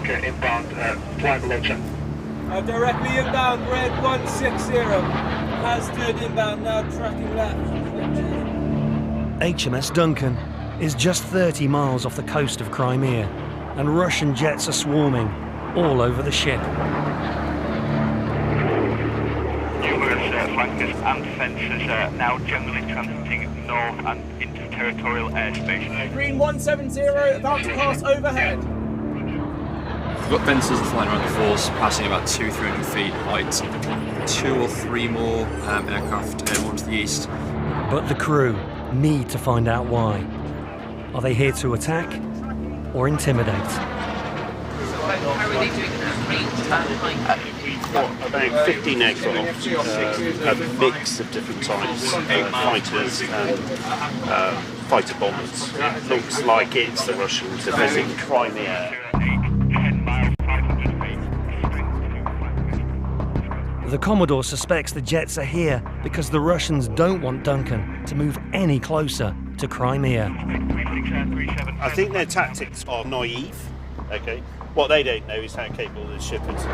Duncan inbound, flying below check. Directly inbound, red 160. Has turned inbound now, tracking left. HMS Duncan is just 30 miles off the coast of Crimea, and Russian jets are swarming all over the ship. Numerous flankers and fencers now generally transiting north and into territorial airspace. Green 170, about to pass overhead. We've got fencers flying around the force, passing about 200-300 feet height. 2 or 3 more aircraft more to the east. But the crew need to find out why. Are they here to attack or intimidate? How are they doing that? We've got about 15 aircraft, a mix of different types, fighters and fighter bombers. It looks like it's the Russians defending Crimea. The Commodore suspects the jets are here because the Russians don't want Duncan to move any closer to Crimea. I think their tactics are naive. Okay, what they don't know is how capable the ship is.